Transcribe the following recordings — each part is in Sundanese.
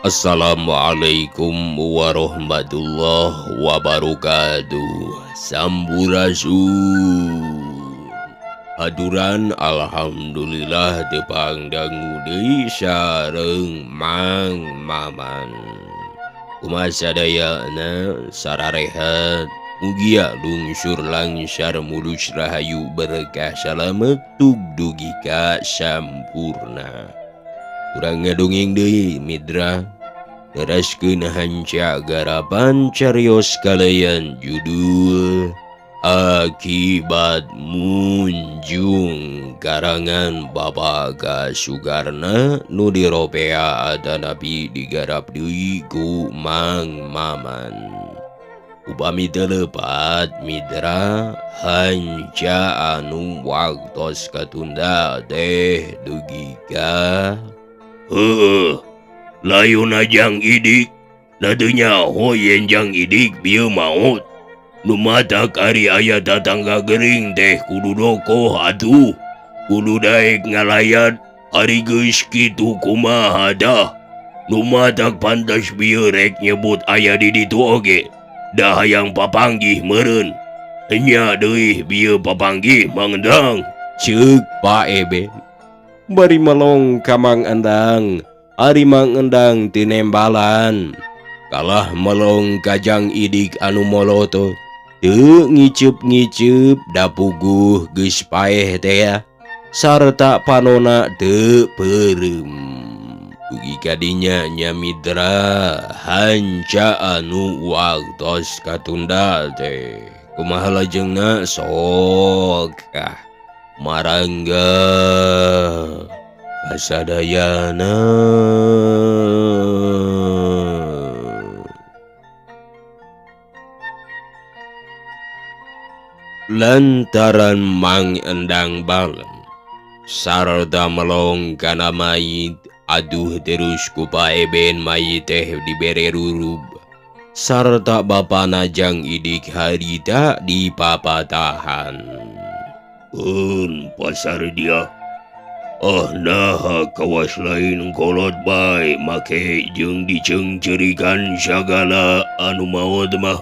Assalamualaikum warahmatullahi wabarakatuh. Sampurasun. Haduran alhamdulillah dipangdangu deui sareng Mang Maman. Kumaha sadayana sararehat mugia lungsur langsar mulus rahayu berkah salamet tugdugi ka sampurna. Urang ngadongeng deui mitra teraskeun hanca garapan carios kalayan judul Akibat Munjung karangan Babaga Sugarna nu diropea adanapi digarap deui ku Mang Maman. Upami telepat mitra hanca anu waktos katunda teh dugi ka layun ajang idik nadunya hoyen jang idik bieu maut nu matak ari aya tatangga gering teh kudu dokoh atuh kudu daek ngalayat ari geus kitu kumaha dah nu matak pantas bieu rek nyebut aya di ditu oge dah hayang papanggih meureun nya deui bieu papanggih mangendang ceuk Pak Eben. Bari melong ka Mang Endang, ari Mang Endang tinembalan. Kalah melong ka jang idik anu molotot, teu ngiceup-ngiceup da puguh geus paeh teh sarta panona teu peureum. Dugi kadinya nya mitra hanca anu waktos katunda teh. Kumaha lajengna sok marangga kasadayana. Lantaran Mang Endang balem sarta melong kana mayit aduh terus ku Pak Eben mayit teh dibere rurub sarta bapana jang idik harita dipapatahan. Pasar dia nah kawas lain kolot bae make jeung dicengcerikan sagala anu maot mah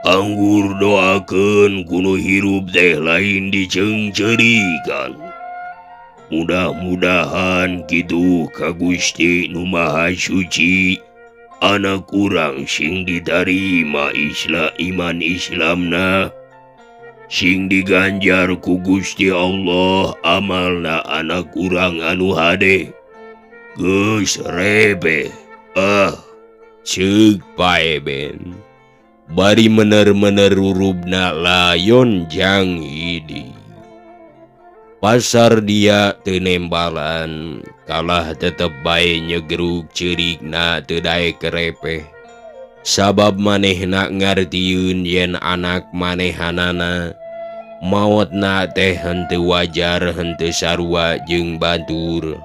anggur doakeun kuno hirup teh lain dicengcerikan. Mudah-mudahan kitu ka Gusti nu Maha Suci anak urang sing ditarima iman Islamna sing diganjar ku Gusti Allah amalna anak urang anu hade geus rebe ceuk Pak Eben. Bari mener-mener rurubna layon jang idik. Pasar dia teu nembalan kalah tetep bae nyegeruk ceurigna teu daek kerepeh. Sabab manehna ngartieun yen anak manehanana maotna teh henteu wajar henteu sarua jeung batur.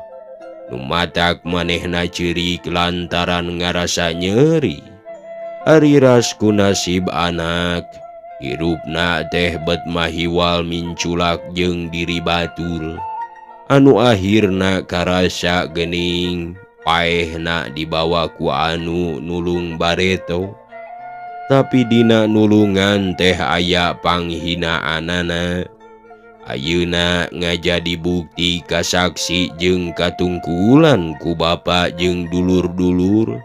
Nu matak manehna ceurik lantaran ngarasa nyeri. Ari rasku nasib anak hirupna teh bet mahiwal minculak jeung diri batur. Anu akhirna karasa geuning paehna dibawa ku anu nulung bareto. Tapi dina nulungan teh aya panghinaanana. Ayeuna ngajadi bukti kasaksi jeung katungkulan ku bapa jeung dulur-dulur.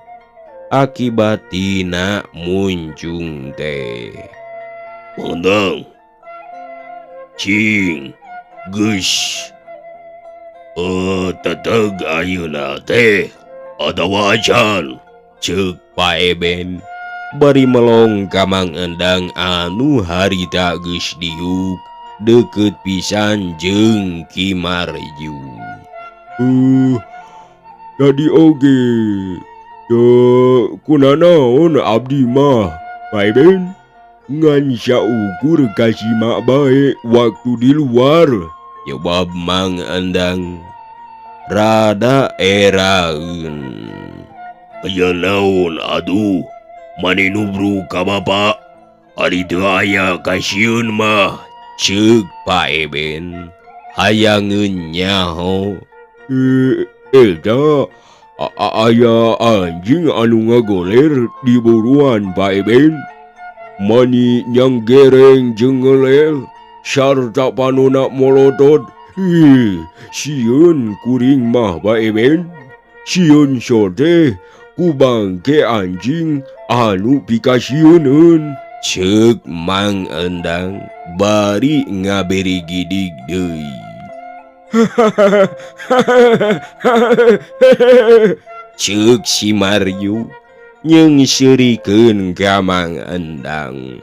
Akibat tina muncung teh. Mandang cing geus teteg ayeuna teh ada wajan ceuk Pak Eben. Bari melong ka Mang Endang anu harita geus diuk deukeut pisan jeung Ki Marju. Jadi oge kunanaon abdi mah Pak Eben ngan saukur kasimak bae waktu di luar. Jawab Mang Endang rada eraeun. Aya naon aduh mani nubru ka bapa ari teu aya kasieun mah ceuk Pak Eben. Hayangeun nyaho eta Aya anjing anu ngagoler di buruan Pak Eben. Mani nyang gereng jeung ngelel sarta panuna molodot. Sieun kuring mah Pak Eben. Sieun sode ku bangke anjing anu pikasieun. Ceuk Mang Endang bari ngaberi gidig deui. Ceuk si Maryu nyengsirikeun ka Mang Endang.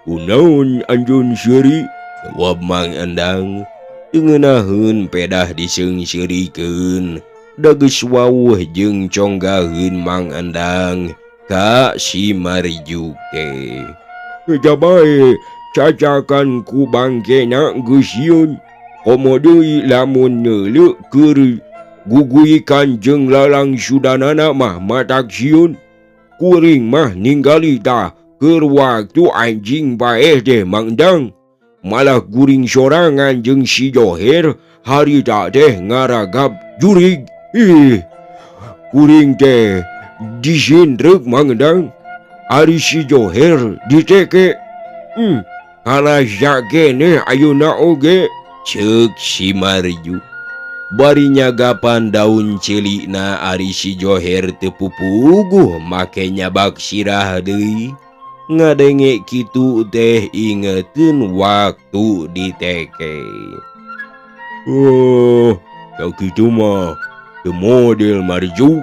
Kunaon anjeun seuri? Jawab Mang Endang, teu ngeunaheun pedah diseungsirikeun. Da geus wawuh jeung conggaheun Mang Endang ka si Marju teh. Jabae cacakan ku bangkena geus sieun. Komo deui lamun neuleuh keur guguikan jeung lalang sudanana mah matak sieun. Kuring mah ninggali tah keur waktu anjing bae teh Mang Endang. Malah guring sorangan jeung si Joher harita teh ngaragap jurig. Kuring teh disindrek Mang Endang. Ari si Joher diteke. Kalah kene ayeuna oge. Ceuk si Marju. Bari nyagapan daun celikna ari si Joher teu pupuguh make nyabak sirah deui. Ngadenge kitu teh ingeteun waktu diteke. Tak kitu mah teu model Marju.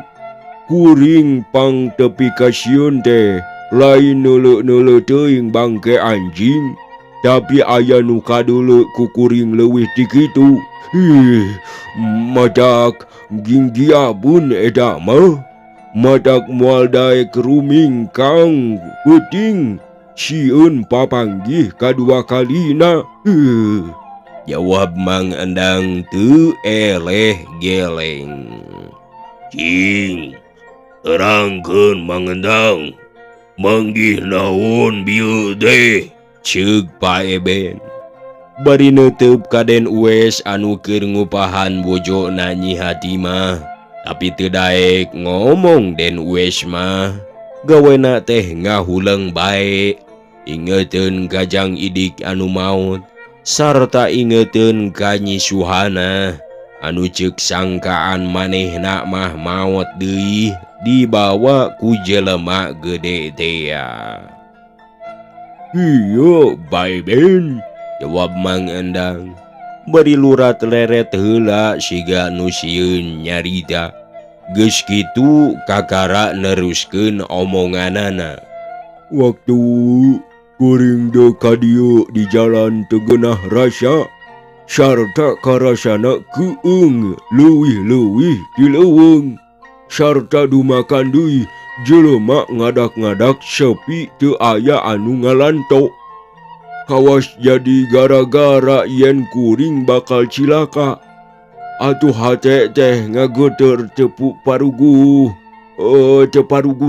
Kuring pang tepi kasieun teh lain neuleuh-neuleuh teuing bangke anjing. Tapi aya nu kadeuleuk ku kuring leuwih ti kitu. Madak ginggiabun eta mah. Madak moal daek ruming kang peuting. Sieun papanggih kadua kalina. Jawab Mang Endang teu eleh geleng. Cing, terangkeun Mang Endang. Manggih naon bieu teh? Ceuk Pak Eben. Bari neuteub kaden ues anu keur ngupahan bojona Nyi Hati mah. Tapi teu daek ngomong den ues mah. Gawena teh ngahuleng bae. Ingeteun ka Jang Idik anu maot. Sarta ingeteun ka Nyi Suhana. Anu ceuk sangkaan manehna mah maot deui dibawa ku jelema gede teh. Iya Pak Ben, jawab Mang Endang. Bari lurat leret heula siga nu sieun nyarita. Geus kitu kakara neruskeun omonganana. Waktu kuring deu ka dieu di jalan Tegenah Rasa, sarta karasana keung leuwih-leuwih ti leuweung. Sarta dumakan deui jelema ngadak-ngadak sepi teu aya anu ngalanto. Kawas jadi gara-gara yen kuring bakal cilaka. Atuh hate teh ngageuteur teu paruguh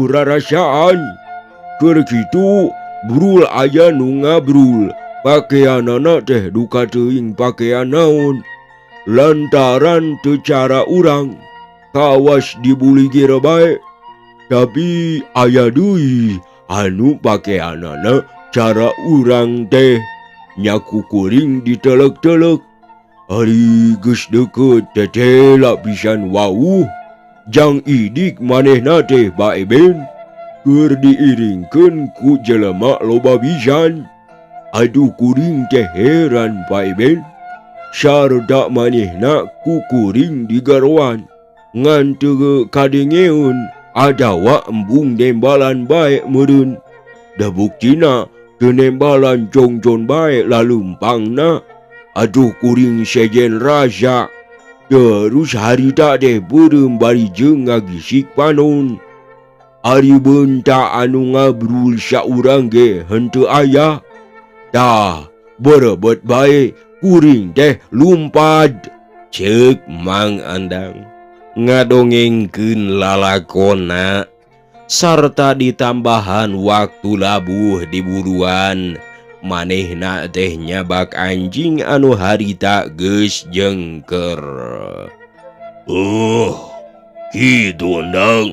rarasaan. Keur kitu brul aya nu ngabrul. Pakeanana teh duka teuing pakean naon. Lantaran teu cara urang. Kawas dibuligir bae. Tapi aya deui anu pakeanana cara urang teh. Nyaku kuring ditelek-telek. Ari geus deukeut tetela pisan wawuh. Jang Idik manehna teh Pak Eben. Keur diiringkeun ku jelema loba pisan. Aduh kuring teh heran Pak Eben. Sarta manehna ku kuring digaroan. Ngan teu kadengeun adawa embung nembalan bae meureun. Da buktina teu nembalan jongjon bae lalumpangna. Aduh kuring sejen rasa. Terus harita teh beureum bari jeung ngagisik panon. Ari beunta anu ngabrul saurang ge henteu aya. Tah berebet bae kuring teh lumpat. Ceuk Mang Endang ngadongengkeun lalakonna. Sarta ditambahan waktu labuh di buruan. Manehna teh nyabak anjing anu harita geus jengker. Kitu endang.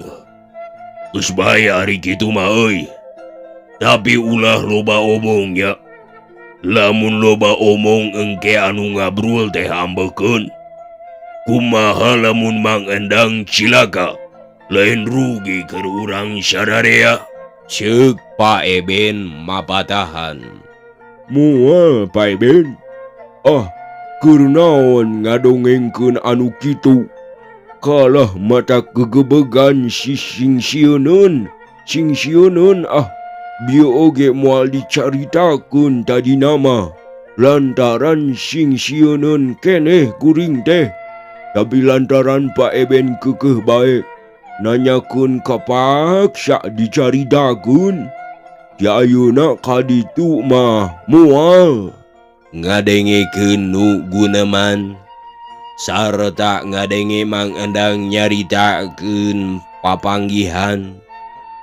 Geus bae ari kitu mah euy. Tapi ulah loba omongnya. Lamun loba omong engke anu ngabrul teh ambekeun. Kumaha lamun Mang Endang cilaka? Lain rugi keur urang sadarea. Ceuk Pak Eben mapatahan. Moal Pak Eben. Keur naon ngadongengkeun anu kitu? Kalah mata kegebegan singsieuneun bieu oge moal dicaritakeun tadi nama. Lantaran singsieuneun keneh kuring teh. Tapi lantaran Pak Eben keukeuh bae nanyakeun kapaksa dicaritakeun. Ti ayeuna kaditu mah moal. Ngadengekeun nu guneman sarta ngadenge Mang Endang nyaritakeun papanggihan.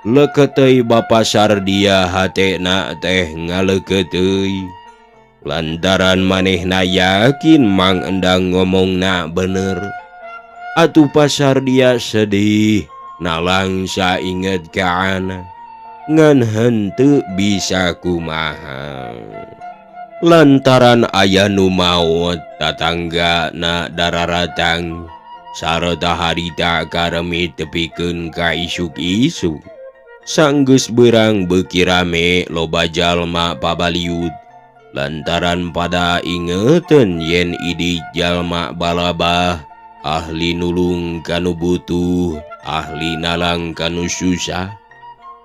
Leketeuy Bapa Sardia hatena teh ngaleketeuy. Lantaran manehna yakin Mang Endang ngomongna bener. Atuh Pa Sardia sedih nalang sainget kaana. Ngan henteu bisa kumaha. Lantaran aya nu maot tatanggana dararatang sarta harita karemi tepikeun ka isuk-isuk. Sanggeus beurang beuki rame loba jalma pabaliut. Lantaran pada ingeuten yen idik jalma balabah ahli nulung kanu butuh, ahli nalang kanu susah.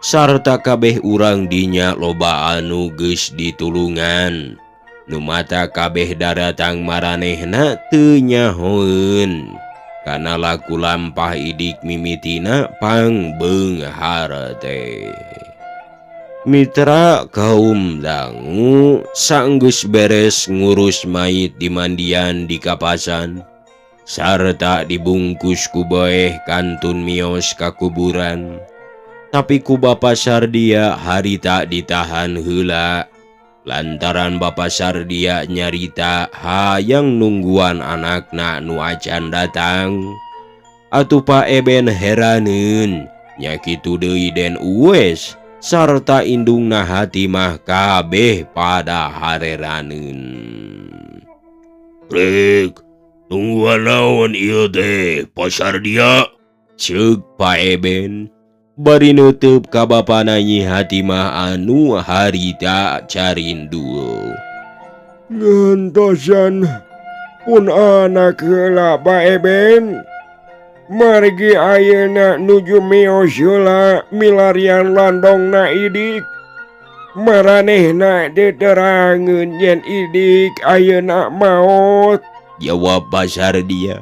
Sarta kabeh urang dinya loba anu geus ditulungan. Nu mata kabeh daratang maranehna teu nyahoeun. Kana laku lampah idik mimitina pangbeunghar teh. Mitra kaum dangu sanggeus beres ngurus mayit di mandian di kapasan. Sarta dibungkus ku boeh kantun mios ka kuburan. Tapi ku Bapa Sardia harita ditahan heula. Lantaran Bapa Sardia nyarita hayang nungguan anakna nu acan datang. Atuh Pak Eben heraneun nya kitu deui Den Uwes sarta indungna hati mah kabeh pada hareraneun. Rek, nungguan naon ieu teh Pa Sardia? Ceuk Pak Eben. Bari nutup ka bapana Nyi Hatimah anu harita carindu. Ngantosan pun anak heula Pak Eben. Margi ayeuna nuju mios heula milarian landongna idik. Maranehna diterangeun yen idik ayeuna maot. Jawab Pak Sardia.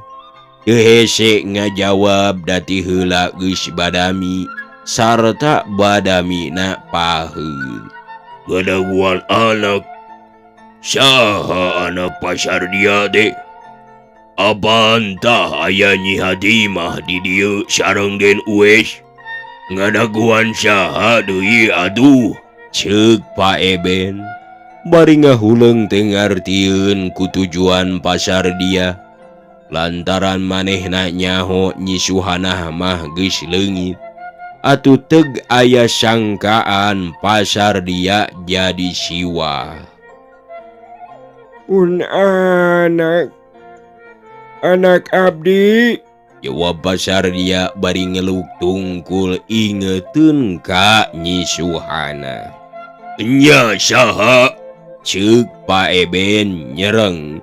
Teu hese ngajawab dati heula geus badami. Sarta badamina paheul. Ngadaguan anak. Saha anak Pa Sardia teh? Apa entah aya Nyi Hatimah di dieu sareng Den Uwes? Ngadaguan saha deui atuh? Ceuk Pak Eben. Bari ngahuleung teu ngartieun ku tujuan Pa Sardia. Lantaran manehna nyaho Nyi Suhanah mah geus leungit. Atuh teg aya sangkaan Pa Sardia jadi siwa. Un anak abdi. Jawab Pa Sardia bari ngeluk tungkul ingeteun ka Nyi Suhana. Nya saha? Ceuk Pak Eben nyereng.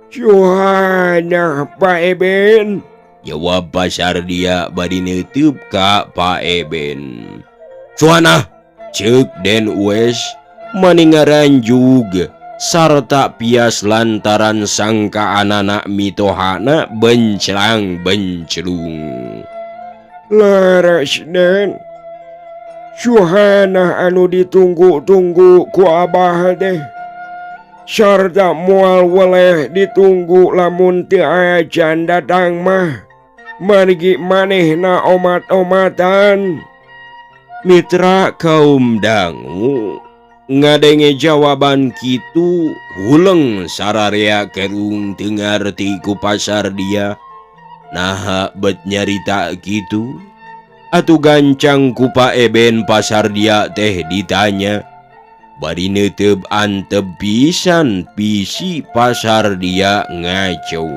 Suhana Pak Eben. Jawab Pa Sardia bari neutup ka Pak Eben. Suhana, ceuk Den Uwes maningaranjug sarta pias lantaran sangkaan anak mitohana benclang benclung. Laras Den. Suhana anu ditunggu-tunggu ku abah teh. Sarta moal weleh ditunggu lamun teu acan datang mah. Margi manehna omat-omatan. Mitra kaum dangu ngadenge jawaban kitu huleng sararea kerung teu ngarti ku Pa Sardia. Naha bet nyarita gitu? Atuh gancang ku Pak Eben pasar dia teh ditanya. Bari neuteup antep pisan pisi pasar dia ngaco.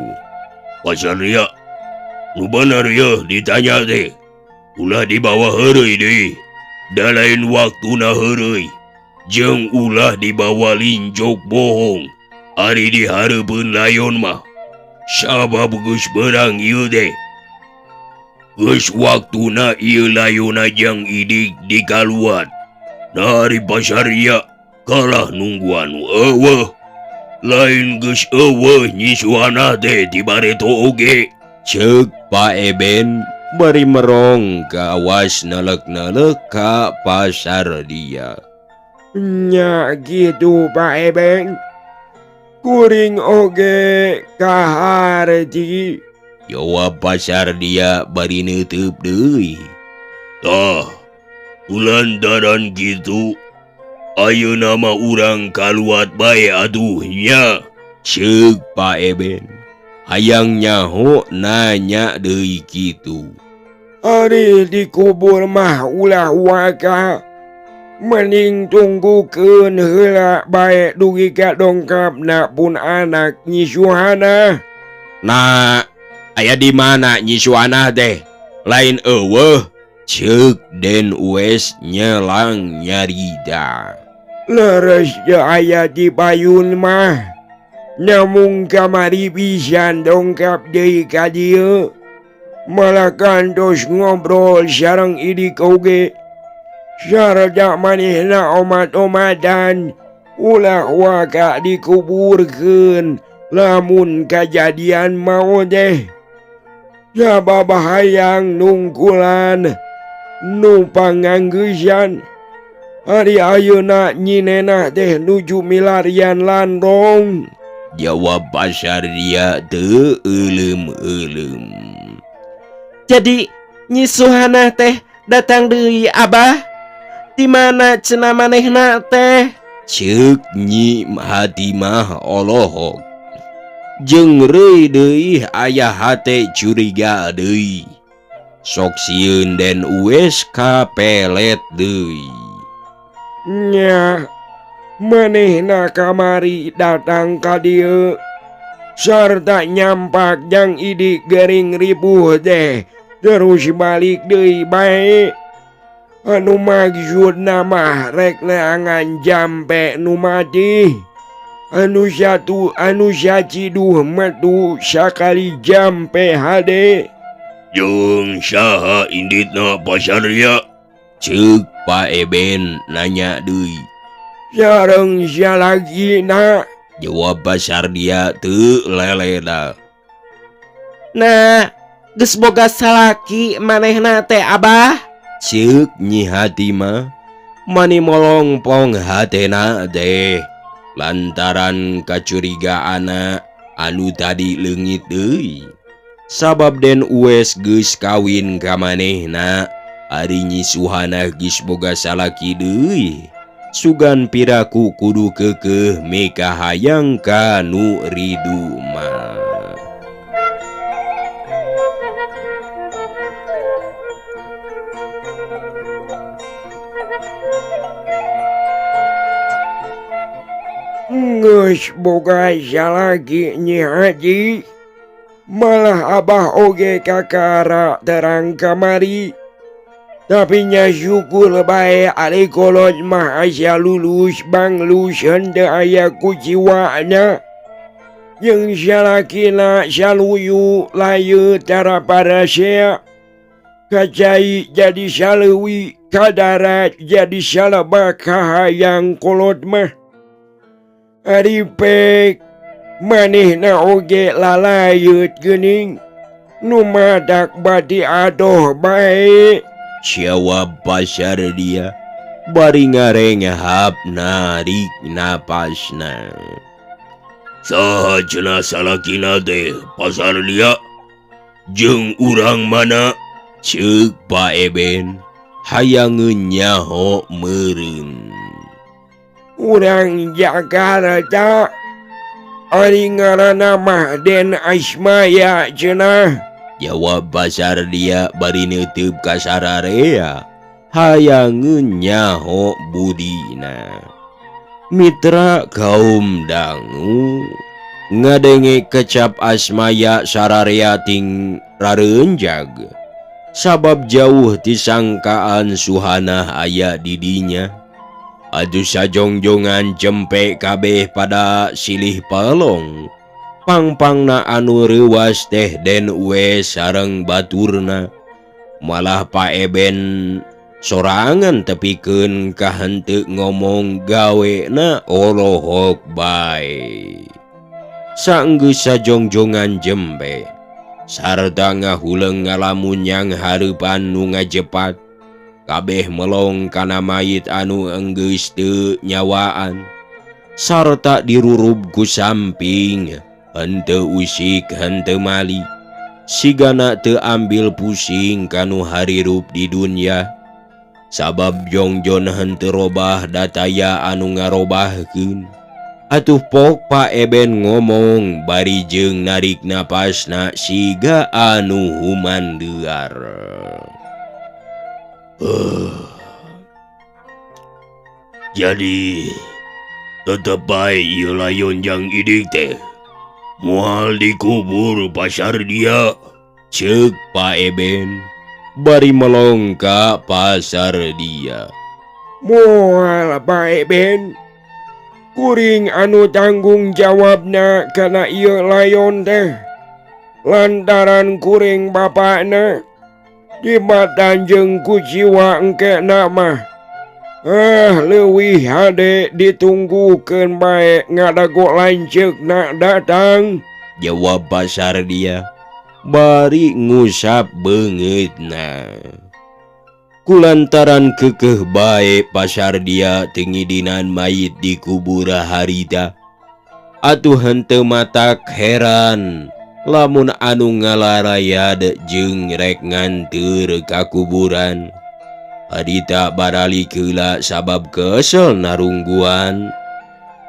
Pasar dia, nu bener ya ditanya teh. Ulah dibawa heureuy deui. Da lain waktuna heureuy. Jeung ulah dibawa linjok bohong. Ari dihareupeun layon mah. Sabab geus beurang ieu teh. Geus waktuna ieu layona Jang Idik dikaluat. Dari pasar ia kalah nunggu anu eueuh. Lain geus eueuh nyisuana teh tibareto oge. Ceuk Pak Eben bari merong ka awas nelek-nelek ka pasar dia. Nya gitu Pak Eben. Kuring oge kaharti. Jawab pasar dia bari neueup deui. Tah, ulantaran gitu, ayeuna mah urang kaluat bae atuh nya. Ceuk Pak Eben. Hayang nyaho nanya deui kitu. Ari dikubur mah ulah waka. Mending tunggukeun heula bae dugi ka dongkapna pun anak nyisuhana. Nah, aya di mana nyisuana teh? Lain eueuh. Ceuk Den Uwes nyelang nyarida. Leres je aya di payun mah. Namun kamari pisan dongkap deui ka dieu. Malah kantos ngobrol sareng Idik oge. Sarada manehna omat-omatan. Ulah waka dikuburkeun. Lamun kajadian mau teh. Sababahayang nungkulan. Nu panganggeusan. Ari ayeuna nyinena teh nuju milarian landong. Jawab pasar dia teu euleum-euleum. Jadi nyisuhana teh datang deui Abah? Di mana cenah manehna teh? Ceuk Nyi hati mah olohok. Jeung reuy deui aya hate curiga deui. Sok sieun Den Uwes kapelet deui. Nya, manehna kamari datang ka dieu. Sarta nyampak Jang Idik gering ribuh teh. Terus balik deui bae. Anu maksudna mah rek neangan jampe nu mati. Anu satu anu saciduh metu sakali jampe hade. Jeung saha inditna pasar dia? Ceuk Pak Eben nanya deui. Sareng salagina. Jawab pasar dia teu leleda. Nah, geus boga salaki manehna teh Abah? Ceuk Nyi hati mah mani molongpong hatena teh lantaran kacurigaana anu tadi leungit deui. Sabab Den Uwes geus kawin ka manehna, ari nyisuhana geus boga salaki deui. Sugan piraku kudu keukeuh meka hayang ka nu ridu mah. Geus boga salaki Nyi Haji. Malah Abah oge kakara terang kamari. Tapi nya syukur bae ari kolot mah asa lulus banglus henteu aya kuciwana. Jeung salakina saluyu layu tara parasea. Kacai jadi saleuwi, kadarat jadi salebak kahayang kolot mah. Ari pek manehna oge lalayut geuning. Nu madak bati adoh bae. Jawab pasar dia bari ngarengehap narik napasna. Saha cenah salakina teh pasar dia? Jeung urang mana? Ceuk Pak Eben hayangeun nyaho meureun. Urang Jakarta. Ari ngaranna mah Den Asmaya cenah. Jawab pasar dia bari neuteub ka sararea. Hayangeun nyaho budina. Mitra kaum dangu ngadenge kecap asmaya sararea ting rareunjag. Sabab jauh tisangkaan suhanah aya didinya. Adu sajongjongan cempe kabeh pada silih palong. Pangpangna anu reuwas teh den uwe sareng baturna. Malah paeben sorangan tepikeun ka henteu ngomong gawena olohok bae. Saenggeus sajongjongan jembe sarta ngahuleung ngalamun yang hareupan nu ngajepat. Kabeh melong kana mayit anu enggeus teu nyawaan. Sarta dirurub ku samping henteu usik henteu mali. Sigana teu ambil pusing kanu harirup di dunya. Sabab jongjon henteu robah dataya anu ngarobahkeun. Atuh pok paeben ngomong bari jeung narik napasna siga anu humandeuar. Jadi tetep bae ieu layon jang idik teh moal dikubur pasar dia. Ceuk paeben bari melong ka pasar dia. Moal paeben kuring anu tanggung jawabna kana ieu layon teh. Lantaran kuring bapakna dibatan jeung ku jiwa engkena mah. Leuwih hade ditunggukeun bae ngadago lanceukna datang. Jawab pasar dia bari ngusap beungeutna. Kulantaran keukeuh bae pasar dia tengidinan mayit dikubur harita. Atuh henteu matak heran lamun anu ngalarayad jeung rek nganteur ka kuburan. Harita barali keula sabab kesel narungguan.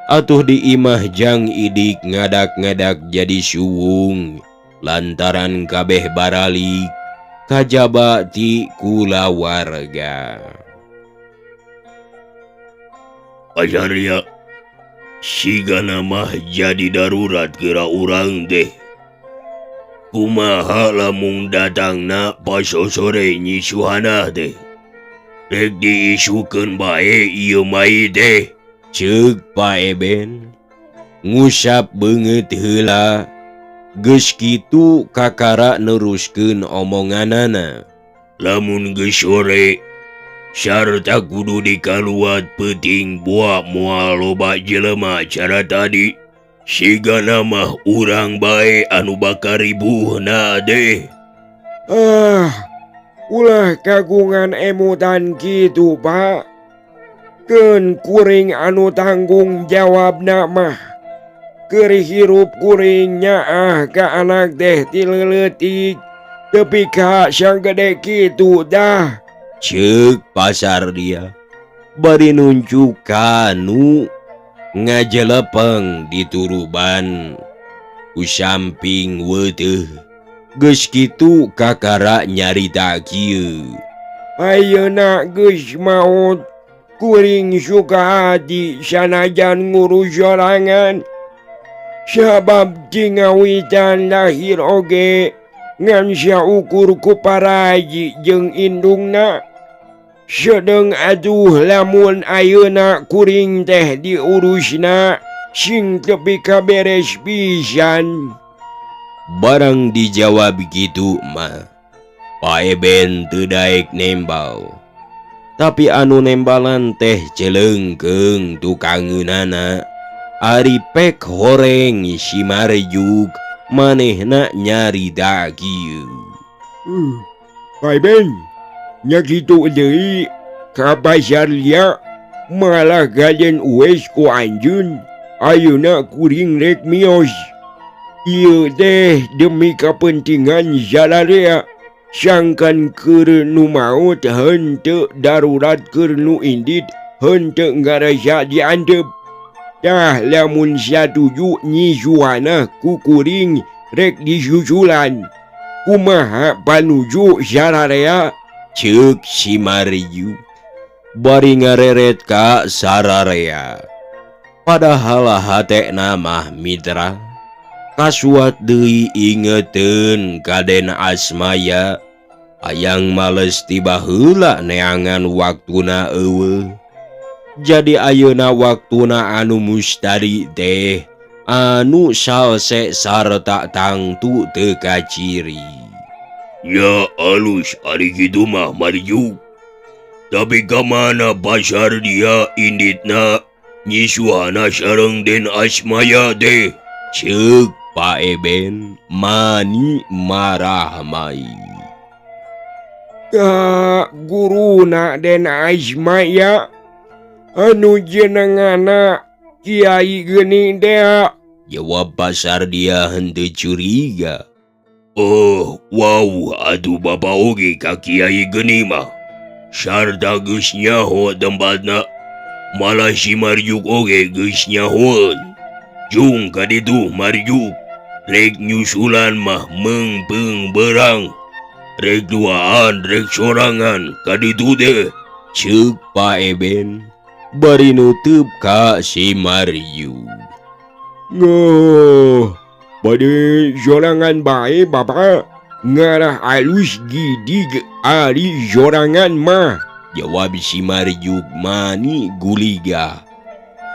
Atuh di imah jang idik ngadak-ngadak jadi suwung lantaran kabeh baralik kajaba ti kulawarga. Pasarnya sigana mah jadi darurat kira urang teh. Kumaha lamun datangna pas sore nyi suhanah teh. Rek diisukeun bae ieu mayit teh. Ceuk paeben ngusap beungeut heula. Geus kitu kakara neruskeun omonganana. Lamun geus sore sarta kudu dikaluat peuting buah moal loba jelema cara tadi. Sigana mah urang bae anu bakal ribuhna deh. Ulah kagungan emutan kitu, Pak. Keun kuring anu tanggung jawabna mah keur hirup kuring nyaah ka anak teh ti leuleutik tepi ka sang gede kitu dah. Ceuk pasar dia bari nunjuk kanu ngajelepeng di turuban ku samping weuteuh. Geus kitu kakara nyarita kieu. Ayeuna geus maot kuring suka hati sanajan ngurus sorangan. Sabab cingawitan lahir oge ngan saukur ku paraji jeung indungna. Sedeng aduh lamun ayeuna kuring teh diurusna sing tepi kaberes pisan. Barang dijawab gitu mah paeben teu daek nembal. Tapi anu nembalan teh celeungkeung tukangeunana. Ari pek horeng si Marjuk manehna nyarita kieu. Paeben nya kitu deui ka pasar lia malah gaden uwes ku anjeun. Ayeuna kuring rek mios. Ieu teh demi kapentingan salarea. Sangkan keur nu maot henteu darurat keur nu indit henteu ngarasa diantep. Tah lamun satuju nyi suhanah ku kuring rek disusulan. kumaha panuju sararea? Ceuk si Maryu. Bari ngareret ka sararea. Padahal hatekna mah mitra. Kasuat deui ingeteun kaden Asmaya. Hayang males tiba heula neangan waktuna eueuh. Jadi ayeuna waktuna anu mustari teh anu salse sarta tangtu teu kaciri. Ya alus ari kitu mah Maryu. Tapi kamana pasar dia inditna nyisuhana sareng Den Asmaya teh? Ceuk Pak Eben mani marah mai. Ka guruna Den Asmaya anu jenengana Kiai Geni dea. Jawab pasar dia henteu curiga. Oh, wow, atuh bapa oge ka Kiai Geni mah. Sarta geus nyaho tempatna. Malah si Marjuk oge geus nyahoan. Jung ka ditu Marjuk. Rek nyusulan mah mengpeung berang. Rek duaan, rek sorangan ka ditu teh. Ceuk Pak Eben bari nutup ka si Maryu. Ngoh, pada sorangan bae bapa. Ngarah alus gidig ari sorangan mah. Jawab si Marjuk mani guliga.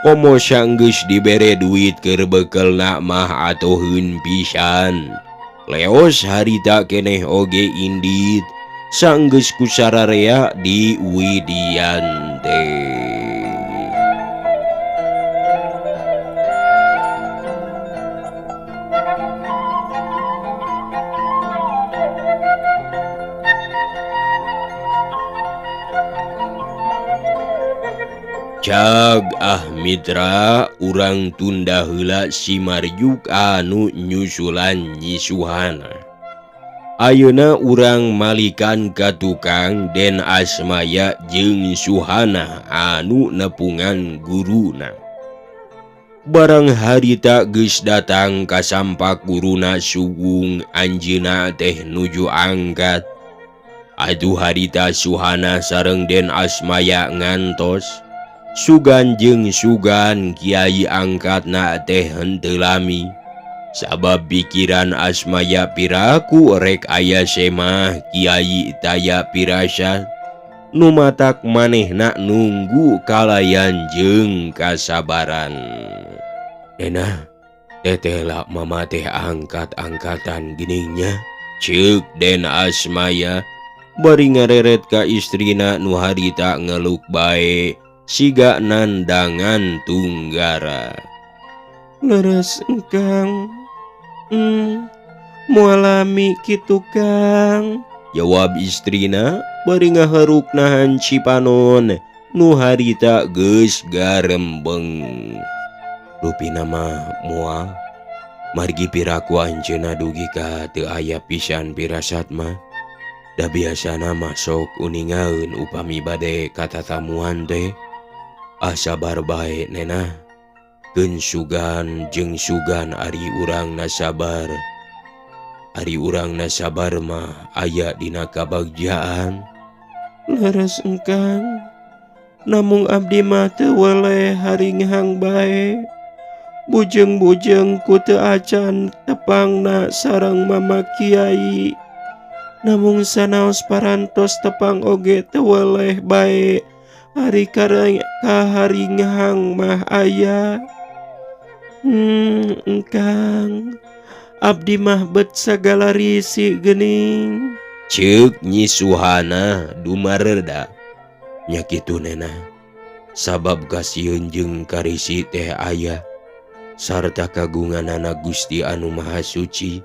Komo sanggeus dibere duit keur bekelna mah atoheun pisan. Leos harita keneh oge indit sanggeus ku sararea di Widian teh. Cag mitra urang tunda heula si Marjuk anu nyusulan nyisuhana. Ayeuna urang malikan ka tukang Den Asmaya jeung Suhana anu nepungan guruna. Barang harita geus datang ka sampak guruna sugung anjeunna teh nuju angkat. Atuh harita Suhana sareng Den Asmaya ngantos. Sugan jeung sugan kiai angkatna teh henteu lami. Sabab pikiran Asmaya piraku rek aya semah kiai taya pirasat. Nu matak manehna nunggu kalayan jeung kasabaran. Nena, teteh lah mama teh angkat-angkatan geningnya. Ceuk Den Asmaya bari ngareret ka istrina nu harita ngeluk bae. Siga nandangan tunggara. Leres engkang. Mualami kitu Kang. Jawab istrina bari ngaharukna hanci panon nu harita geus garembeng. Rupina mah moal margi piraku anjeunna dugi ka teu aya pisan pirasat mah. Da biasana mah sok uningaeun upami bade katatamuan teh. Sabar bae nena. Keun sugan jeung sugan ari urang nasabar. Ari urang nasabar mah aya dina kabagjaan. Leres engkang. Namung abdi mah teu weleh haringhang bae. Bujeng-bujeng ku teu acan tepangna sareng mama kiai. Namung sanaos parantos tepang oge teu weleh bae. Ari kaharinghang mah aya. Engkang, abdi mah bet sagala risi geuning. Ceuk Nyi Suhana dumareda. Nya kitu nena. Sabab kasieun jeung karisi teh aya sarta kagunganana Gusti anu Maha Suci.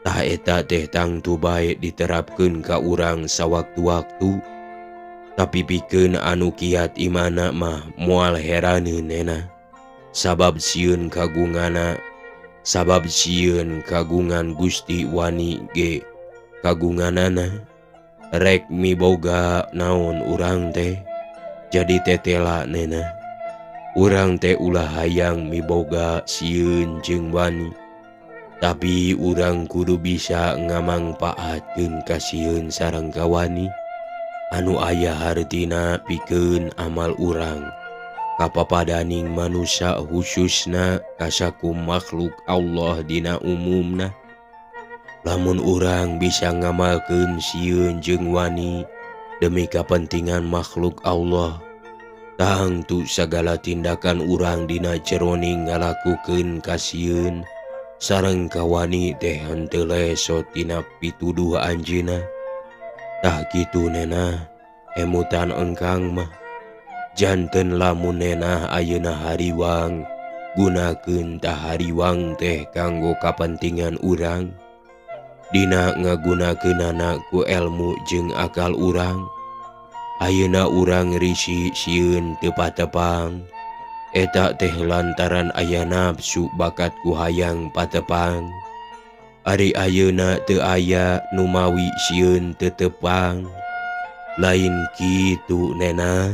Tah eta teh tangtu bae diterapkeun ka urang sawaktu-waktu. Tapi pikeun anu kiat imana mah moal heraneun nena. Sabab sieun kagungan Gusti wani ge kagunganana. Rek miboga naon urang teh. Jadi tetela nena. Urang teh ulah hayang miboga sieun jeung wani. Tapi urang kudu bisa ngamangpaatkeun kasieun sareng kawani anu aya hartina pikeun amal urang kapapadaning manusia khususna kasakum makhluk Allah dina umumna. Lamun urang bisa ngamalkeun sieun jeung wani demi kapentingan makhluk Allah, tangtu sagala tindakan urang dina jeroning ngalakukeun kasieun sareng kawani teh henteu leso tina pituduh anjeunna. Tah kitu nena emutan engkang mah janten lamun nena ayeuna hariwang gunakeun tah hariwang teh kanggo kapentingan urang dina ngagunakeunana ku elmu jeung akal urang. Ayeuna urang risi sieun teu patepang eta teh lantaran aya nafsu bakat ku hayang patepang. Ari ayeuna teu aya nu mawi sieun teu tepang. Lain kitu nena,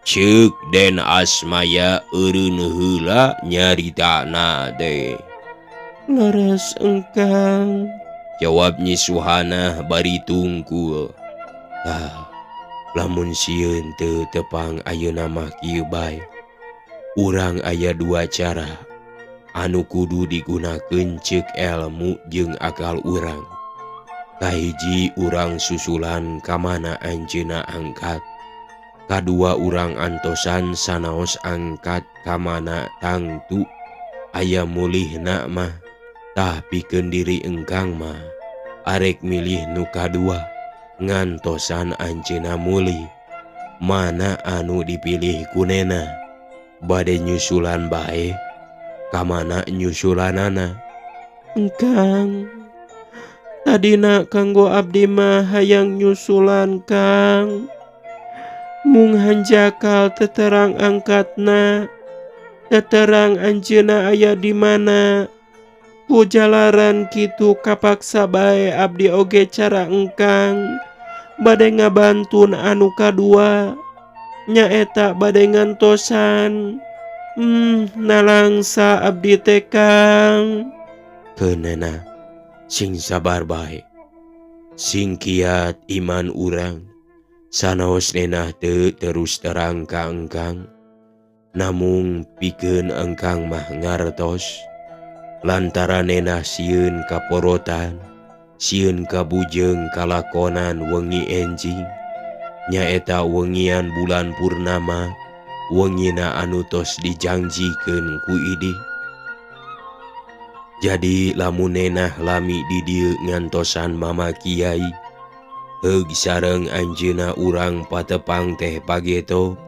ceuk Den Asmaya eureun heula nyaritana teh. Leres engkang. Jawab Nyi Suhana bari tungkul. Lamun sieun teu tepang ayeuna mah kieu bae. Urang aya dua cara anu kudu digunakeun ceuk elmu jeung akal urang. Kahiji urang susulan kamana anjeunna angkat. Kadua urang antosan sanaos angkat kamana tangtu aya mulihna mah. Tah pikeun diri engkang mah arek milih nu kadua ngantosan anjeunna mulih. Mana anu dipilih kunena? Bade nyusulan bae kamana nyusulanana? Engkang, tadina kanggo abdi mah hayang nyusulan Kang. Mung hanjakal teterang angkatna, teterang anjeunna aya di mana. Pujalaran kitu kapaksa bae abdi oge cara engkang bade ngabantun anu kadua nyaeta bade ngantosan. Nalangsa abdi teh Kang. Keunena sing sabar bae, sing kiat iman urang sanaos nenah teu terus terang ka engkang, namung pikeun engkang mah ngartos lantaran nenah sieun kaporotan, sieun kabujeng kalakonan wengi enjing, nyaeta wengian bulan purnama, wengina anu tos dijanjikeun ku Idik. Jadi lamun nenah lami di dieu ngantosan mama kiai, heug sareng anjeunna urang patepang teh pageto,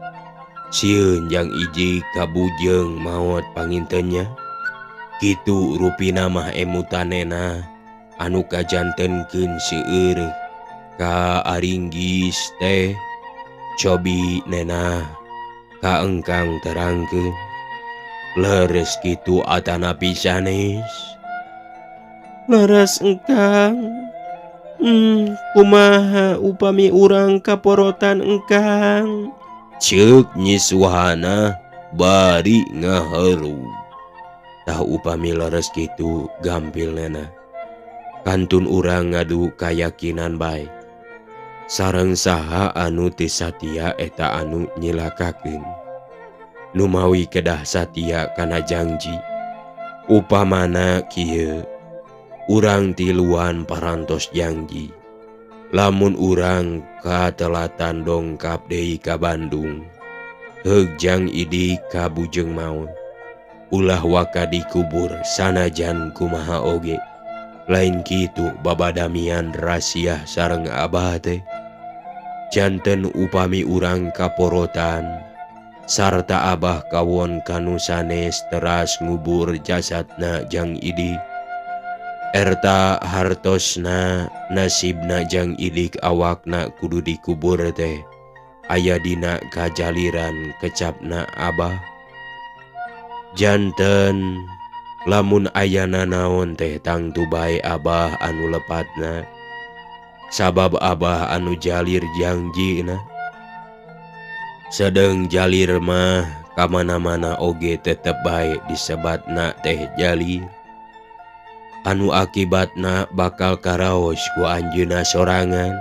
sieun jang iji kabujeng maot pangintennya. Kitu rupina mah emutanena anu kajantenkeun seueur ka aringgis teh. Cobi nena ka engkang terangkeun. Leres kitu atana pisanes. Leres engkang. Kumaha upami urang kaporotan engkang? Ceuk Nyi Suhana bari ngaharu. Tah upami leres kitu gampil nena. Kantun urang ngadu kayakinan bae. Sareng saha anu teu satia eta anu nyilakakeun. Nu mawi kedah satia kana janji. Upamana kieu, urang tiluan parantos janji. Lamun urang katelatan dongkap deui ka Bandung, heug jang Idik ka bujeng maot. Ulah waka dikubur sanajan kumaha oge. Lain kitu babadamian rahasia sareng Abah teh. Janten upami urang kaporotan sarta Abah kawon kanu sanes teras ngubur jasadna jang Idik. Erta hartosna nasibna jang Idik awakna kudu dikubur teh aya dina kajaliran kecapna Abah. Janten lamun ayana naon teh tangtu bae Abah anu lepatna, sabab Abah anu jalir janjina. Sedeng jalir mah kamana-mana oge tetep bae disebatna teh jalir. anu akibatna bakal karaos ku anjeunna sorangan.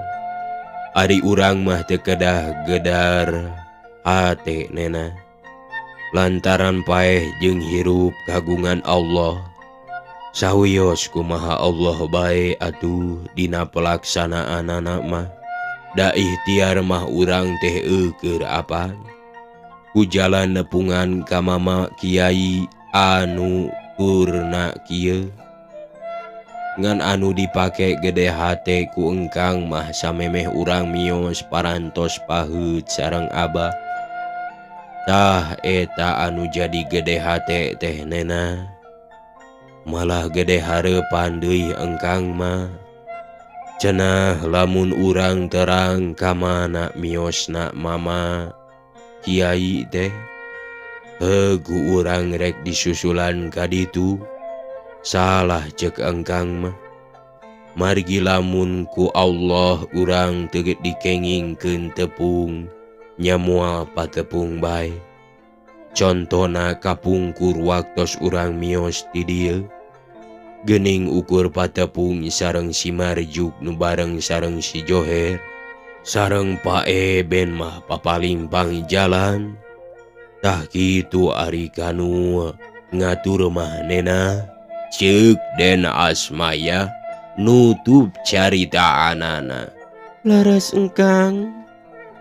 Ari urang mah teu kedah gedar hate nena, lantaran paeh jeung hirup kagungan Allah. Sawios kumaha Allah bae atuh dina pelaksanaanana mah. Da ikhtiar mah urang teh keur apaan. Ku jalan nepungan ka mama kiai anu kurna kieu. Ngan anu dipake gede hate ku engkang mah samemeh urang miyos parantos paheut sareng abah. Tah eta anu jadi gede hate teh nena, malah gede hareupan deui engkang mah. Cenah lamun urang terang ka mana miosna mama kiai teh, heugu urang rek disusulan ka ditu. Salah cek engkang mah. Margi lamun ku Allah urang teu dikengingkeun tepung, nya moal patepung bae. Contona kapungkur waktos urang mios ti dieu. Geuning ukur patepung sareng si Marjuk nu bareng sareng si Joher. Sareng Pak Eben mah papalimpang jalan. Tah kitu ari kanu ngatur mah nena. Ceuk Den Asmaya nutup carita anana. Laras engkang,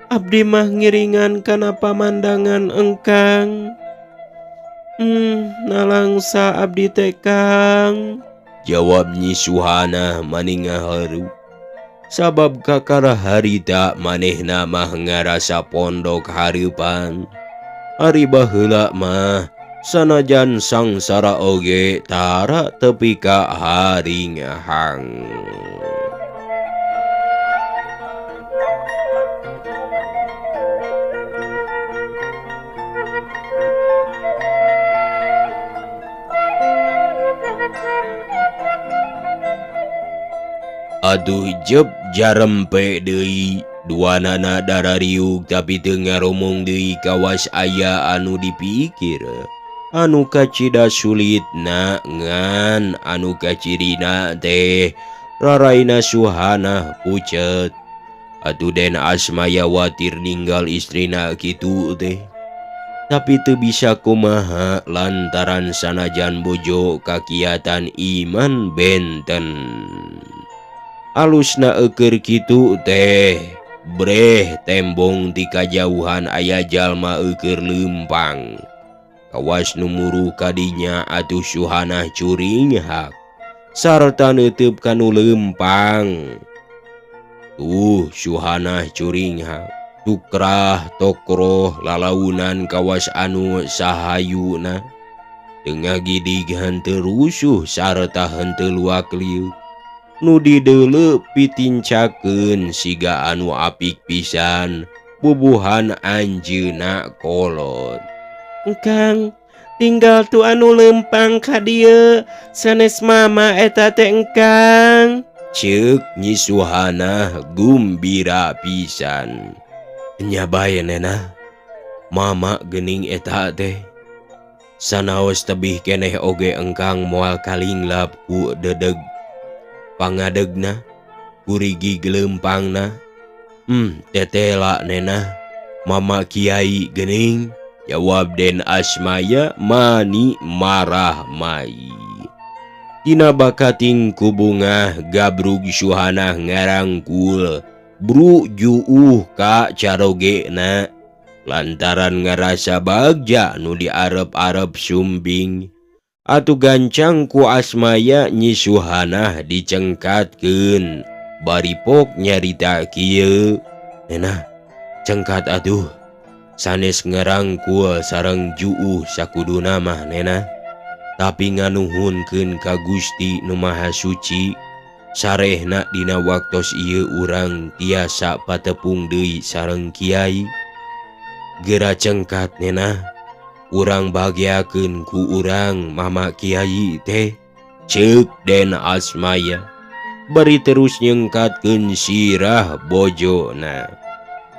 abdi mah ngiringan kana pamandangan engkang. Nalangsa abdi teh Kang. Jawab Nyi Suhana maninga haru. Sabab kakara harita manehna mah ngarasa pondok hareupan. Ari baheula mah sanajan sangsara oge tara tepi ka haringhang. Aduh jeb jarempe deui, duanana darariuk tapi teu ngaromong deui kawas aya anu dipikir. Anu kacida sulitna ngan anu kacirina teh raraina Suhana pucet. Atuh Den Asmaya watir ninggal istrina kitu teh. Tapi teu bisa kumaha lantaran sanajan bojo kakiatan iman benten. Alusna eukeur kitu teh, breh tembong ti kajauhan aya jalma eukeur leumpang. Kawas numuru kadinya atuh Suhana curing hak sarta neuteub kanu leumpang. Tuh Suhana curing hak tukrah tokroh lalaunan kawas anu sahayuna. Tengah gidig henteu rusuh sarta henteu luak liuk. Nu dideuleu pitincakeun siga anu apik pisan bubuhan anjeunna kolot. Engkang, tinggal tu anu lempang ka dieu, sanes mama eta teh engkang. Ceuk Nyi Suhana gumbira pisan. Nya bae nena, mama geuning eta teh. Sanaos tebih keneh oge engkang moal kalinglap ku dedeg pangadegna, kurigi gelempangna. Tetela nena, mama kiai geuning. Jawab Den Asmaya mani marah mai. Tina bakating kubungah gabrug Suhana ngarangkul bru juuh ka carogena. Lantaran ngarasa bagja nu diarep-arep sumbing. Atuh gancang ku Asmaya Nyi Suhana dicengkatkeun. Bari pok nyarita kieu. Nena, cengkat atuh. Sanes ngarangkul sareng juuh sakuduna mah nena. Tapi nganuhunkeun ka Gusti Nu Maha Suci, sarehna dina waktos ieu urang tiasa patepung deui sareng kiai. Geura cengkat nena, urang bahagiakeun ku urang mama kiai teh. Ceuk Den Asmaya. Bari terus nyengkatkeun sirah bojona.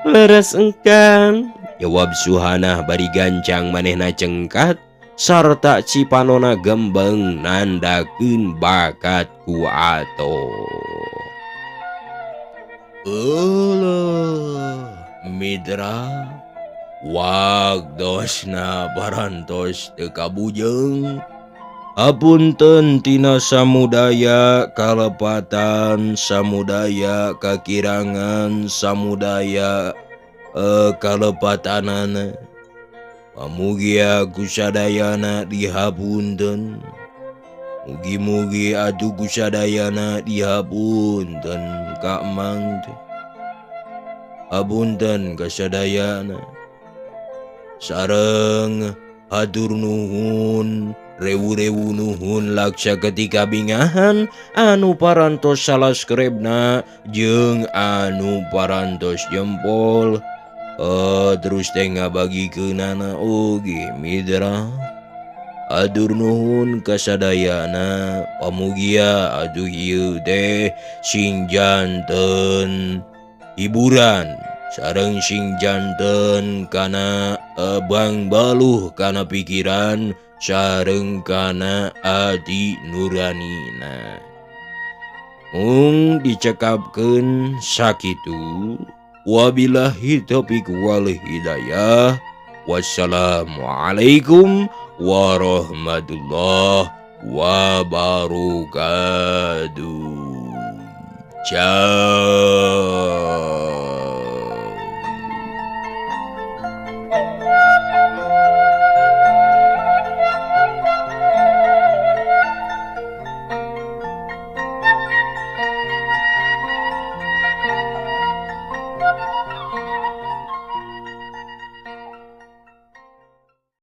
Leres engkang. Jawab Suhana bari gancang manehna cengkat sarta cipanona gembeng nandakeun bakat ku ato. Mitra, wagdosna parantos teu kabujeng. Hapunten tina samudaya kalepatan, samudaya kakirangan, samudaya kalepatanana. Pamugia kusadayana dihapunten. Mugi-mugi atuh kusadayana dihapunten ka emang teh. Hapunten kasadayana. Sareng hatur nuhun, rewu-rewu nuhun laksa ketika bingahan anu parantos salaskerebna jeung anu parantos jempol. Terus teh ngabagikeunana oge mitra. Hatur nuhun kasadayana. Pamugia atuh ieu teh sing janten hiburan sareng sing janten kana bang baluh kana pikiran sareng kana ati nuranina. Mung dicekapkeun sakitu. Wabillahi taufiq wal hidayah. Wassalamualaikum warahmatullahi wabarakatuh. Ciao.